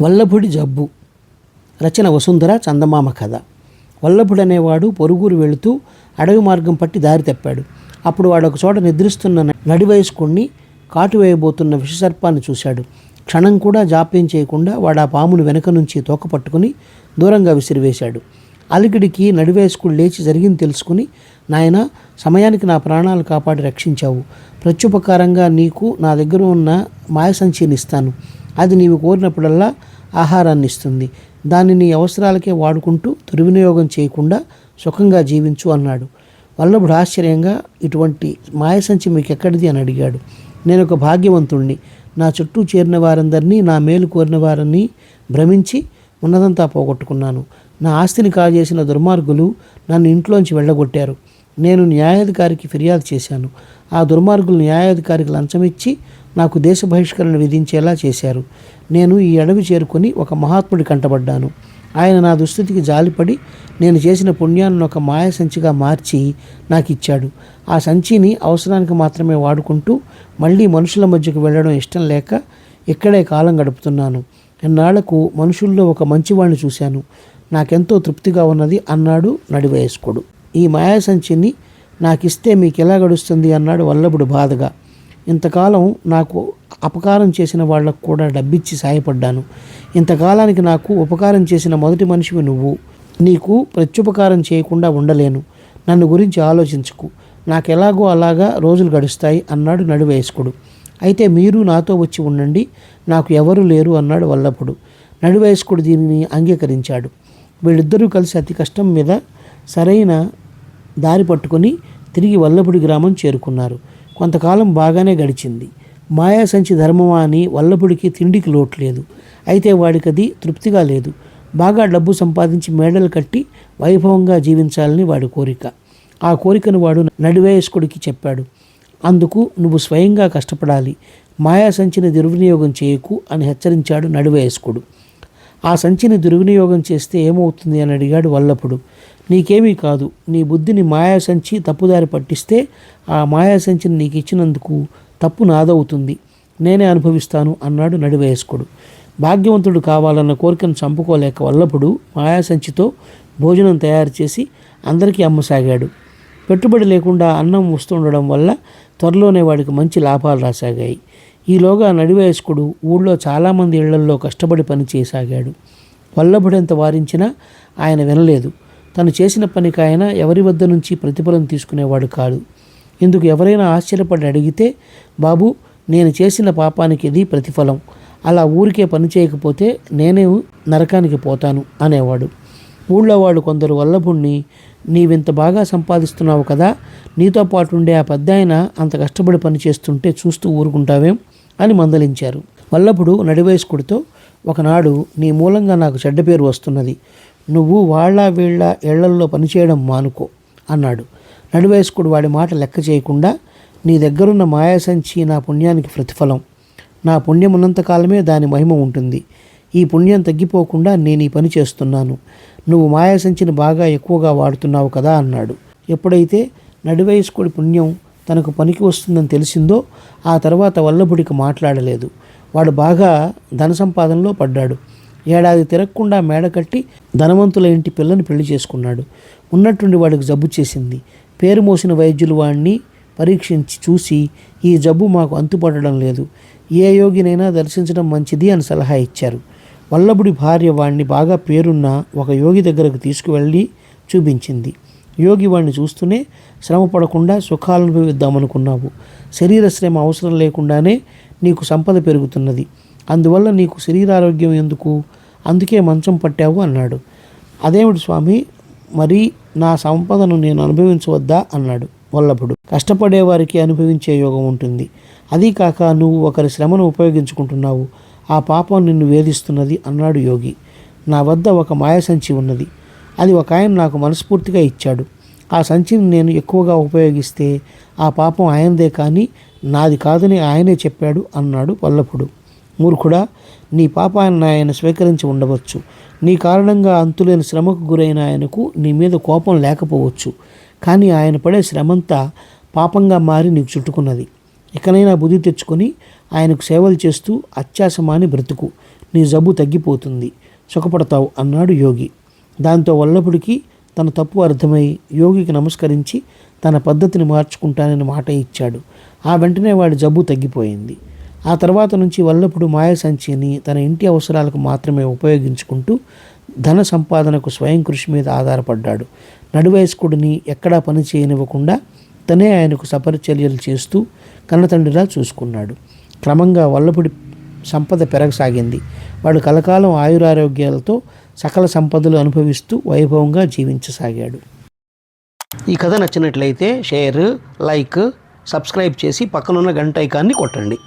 వల్లభుడి జబ్బు. రచన వసుంధర. చందమామ కథ. వల్లభుడు అనేవాడు పొరుగురు వెళుతూ అడవి మార్గం పట్టి దారి తప్పాడు. అప్పుడు వాడు ఒక చోట నిద్రిస్తున్న నడివయస్కుణ్ణి కాటు వేయబోతున్న విషసర్పాన్ని చూశాడు. క్షణం కూడా జాప్యం చేయకుండా వాడు ఆ పామును వెనక నుంచి తోక పట్టుకుని దూరంగా విసిరివేశాడు. అలికిడికి నడివయస్కుడు లేచి జరిగింది తెలుసుకుని, నాయన, సమయానికి నా ప్రాణాలు కాపాడి రక్షించావు. ప్రత్యుపకారంగా నీకు నా దగ్గర ఉన్న మాయసంచిని ఇస్తాను. అది నీవు కోరినప్పుడల్లా ఆహారాన్ని ఇస్తుంది. దాన్ని నీ అవసరాలకే వాడుకుంటూ దుర్వినియోగం చేయకుండా సుఖంగా జీవించు అన్నాడు. వల్లభుడు ఆశ్చర్యంగా, ఇటువంటి మాయసంచి మీకు ఎక్కడిది అని అడిగాడు. నేను ఒక భాగ్యవంతుణ్ణి. నా చుట్టూ చేరిన వారందరినీ, నా మేలు కోరిన వారిని భ్రమించి ఉన్నదంతా పోగొట్టుకున్నాను. నా ఆస్తిని కాజేసిన దుర్మార్గులు నన్ను ఇంట్లోంచి వెళ్ళగొట్టారు. నేను న్యాయాధికారికి ఫిర్యాదు చేశాను. ఆ దుర్మార్గులు న్యాయాధికారికి లంచమిచ్చి నాకు దేశ బహిష్కరణ విధించేలా చేశారు. నేను ఈ అడవి చేరుకొని ఒక మహాత్ముడి కంటబడ్డాను. ఆయన నా దుస్థితికి జాలిపడి నేను చేసిన పుణ్యాన్ని ఒక మాయ సంచిగా మార్చి నాకు ఇచ్చాడు. ఆ సంచిని అవసరానికి మాత్రమే వాడుకుంటూ మళ్ళీ మనుషుల మధ్యకు వెళ్ళడం ఇష్టం లేక ఇక్కడే కాలం గడుపుతున్నాను. ఎన్నాళ్లకు మనుషుల్లో ఒక మంచివాణ్ణి చూశాను. నాకెంతో తృప్తిగా ఉన్నది అన్నాడు నడివయస్కుడు. ఈ మాయా సంచిని నాకిస్తే మీకు ఎలా గడుస్తుంది అన్నాడు వల్లభుడు బాధగా. ఇంతకాలం నాకు అపకారం చేసిన వాళ్లకు కూడా డబ్బిచ్చి సాయపడ్డాను. ఇంతకాలానికి నాకు ఉపకారం చేసిన మొదటి మనిషివి నువ్వు. నీకు ప్రత్యుపకారం చేయకుండా ఉండలేను. నన్ను గురించి ఆలోచించుకు. నాకెలాగో అలాగా రోజులు గడుస్తాయి అన్నాడు నడివయస్కుడు. అయితే మీరు నాతో వచ్చి ఉండండి, నాకు ఎవరు లేరు అన్నాడు వల్లభుడు. నడివయస్కుడు దీనిని అంగీకరించాడు. వీళ్ళిద్దరూ కలిసి అతి కష్టం మీద సరైన దారి పట్టుకొని తిరిగి వల్లభుడి గ్రామం చేరుకున్నారు. కొంతకాలం బాగానే గడిచింది. మాయాసంచి ధర్మమా అని వల్లభుడికి తిండికి లోటు లేదు. అయితే వాడికది తృప్తిగా లేదు. బాగా డబ్బు సంపాదించి మేడలు కట్టి వైభవంగా జీవించాలని వాడి కోరిక. ఆ కోరికను వాడు నడివయస్కుడికి చెప్పాడు. అందుకు నువ్వు స్వయంగా కష్టపడాలి, మాయాసంచిని దుర్వినియోగం చేయకు అని హెచ్చరించాడు నడివయస్కుడు. ఆ సంచిని దుర్వినియోగం చేస్తే ఏమవుతుంది అని అడిగాడు వల్లభుడు. నీకేమీ కాదు. నీ బుద్ధిని మాయాసంచి తప్పుదారి పట్టిస్తే ఆ మాయాసంచిని నీకు ఇచ్చినందుకు తప్పు నాదవుతుంది. నేనే అనుభవిస్తాను అన్నాడు నడివయస్కుడు. భాగ్యవంతుడు కావాలన్న కోరికను చంపుకోలేక వల్లభుడు మాయాసంచితో భోజనం తయారు చేసి అందరికీ అమ్మసాగాడు. పెట్టుబడి లేకుండా అన్నం వస్తుండడం వల్ల త్వరలోనే వాడికి మంచి లాభాలు రాసాగాయి. ఈలోగా నడివయస్కుడు ఊళ్ళో చాలామంది ఇళ్లల్లో కష్టపడి పని చేయసాగాడు. వల్లభుడెంత వారించినా ఆయన వినలేదు. తను చేసిన పనికి ఆయన ఎవరి వద్ద నుంచి ప్రతిఫలం తీసుకునేవాడు కాదు. ఇందుకు ఎవరైనా ఆశ్చర్యపడి అడిగితే, బాబు, నేను చేసిన పాపానికి ఇది ప్రతిఫలం. అలా ఊరికే పని చేయకపోతే నేనే నరకానికి పోతాను అనేవాడు. ఊళ్ళో వాళ్ళు కొందరు వల్లభుణ్ణి, నీవింత బాగా సంపాదిస్తున్నావు కదా, నీతో పాటు ఉండే ఆ పెద్దాయన అంత కష్టపడి పని చేస్తుంటే చూస్తూ ఊరుకుంటావేం అని మందలించారు. వల్లభుడు నడివయస్కుడితో, ఒకనాడు నీ మూలంగా నాకు చెడ్డ పేరు వస్తున్నది. నువ్వు వాళ్ళ వీళ్ళ ఇళ్లల్లో పనిచేయడం మానుకో అన్నాడు. నడివయస్కుడు వాడి మాట లెక్క చేయకుండా, నీ దగ్గరున్న మాయాసంచి నా పుణ్యానికి ప్రతిఫలం. నా పుణ్యం ఉన్నంతకాలమే దాని మహిమ ఉంటుంది. ఈ పుణ్యం తగ్గిపోకుండా నేను ఈ పని చేస్తున్నాను. నువ్వు మాయాసంచిని బాగా ఎక్కువగా వాడుతున్నావు కదా అన్నాడు. ఎప్పుడైతే నడివయస్కుడి పుణ్యం తనకు పనికి వస్తుందని తెలిసిందో ఆ తర్వాత వల్లభుడికి మాట్లాడలేదు. వాడు బాగా ధన సంపాదనలో పడ్డాడు. ఏడాది తిరగకుండా మేడ కట్టి ధనవంతుల ఇంటి పిల్లని పెళ్లి చేసుకున్నాడు. ఉన్నట్టుండి వాడికి జబ్బు చేసింది. పేరు మోసిన వైద్యులు వాడిని పరీక్షించి చూసి, ఈ జబ్బు మాకు అంతుపడడం లేదు, ఏ యోగినైనా దర్శించడం మంచిది అని సలహా ఇచ్చారు. వల్లభుడి భార్య వాణ్ణి బాగా పేరున్న ఒక యోగి దగ్గరకు తీసుకువెళ్ళి చూపించింది. యోగి వాణ్ణి చూస్తూనే, శ్రమ పడకుండా సుఖాలను అనుభవిద్దామనుకున్నావు. శరీర శ్రమ అవసరం లేకుండానే నీకు సంపద పెరుగుతున్నది. అందువల్ల నీకు శరీరారోగ్యం ఎందుకు? అందుకే మంచం పట్టావు అన్నాడు. అదేమిటి స్వామి, మరి నా సంపదను నేను అనుభవించవద్దా అన్నాడు వల్లభుడు. కష్టపడేవారికి అనుభవించే యోగం ఉంటుంది. అదీ కాక నువ్వు ఒకరి శ్రమను ఉపయోగించుకుంటున్నావు. ఆ పాపం నిన్ను వేధిస్తున్నది అన్నాడు యోగి. నా వద్ద ఒక మాయసంచి ఉన్నది. అది ఒక ఆయన నాకు మనస్ఫూర్తిగా ఇచ్చాడు. ఆ సంచిని నేను ఎక్కువగా ఉపయోగిస్తే ఆ పాపం ఆయనదే కానీ నాది కాదని ఆయనే చెప్పాడు అన్నాడు వల్లభుడు. మూర్ఖుడా, నీ పాపాన్ని ఆయన స్వీకరించి ఉండవచ్చు. నీ కారణంగా అంతులేని శ్రమకు గురైన ఆయనకు నీ మీద కోపం లేకపోవచ్చు. కానీ ఆయన పడే శ్రమంతా పాపంగా మారి నీకు చుట్టుకున్నది. ఇకనైనా బుద్ధి తెచ్చుకొని ఆయనకు సేవలు చేస్తూ అత్యాసమాని బ్రతుకు. నీ జబ్బు తగ్గిపోతుంది, సుఖపడతావు అన్నాడు యోగి. దాంతో వల్లభుడికి తన తప్పు అర్థమై యోగికి నమస్కరించి తన పద్ధతిని మార్చుకుంటానని మాట ఇచ్చాడు. ఆ వెంటనే వాడి జబ్బు తగ్గిపోయింది. ఆ తర్వాత నుంచి వల్లభుడు మాయ సంచిని తన ఇంటి అవసరాలకు మాత్రమే ఉపయోగించుకుంటూ ధన సంపాదనకు స్వయం కృషి మీద ఆధారపడ్డాడు. నడివయస్కుడిని ఎక్కడా పని చేయనివ్వకుండా తనే ఆయనకు సపరిచర్యలు చేస్తూ కన్నతండ్రిలా చూసుకున్నాడు. క్రమంగా వల్లభుడి సంపద పెరగసాగింది. వాడు కలకాలం ఆయురారోగ్యాలతో సకల సంపదలు అనుభవిస్తూ వైభవంగా జీవించసాగాడు. ఈ కథ నచ్చినట్లయితే షేర్, లైక్, సబ్స్క్రైబ్ చేసి పక్కనున్న గంట ఐకాన్ని కొట్టండి.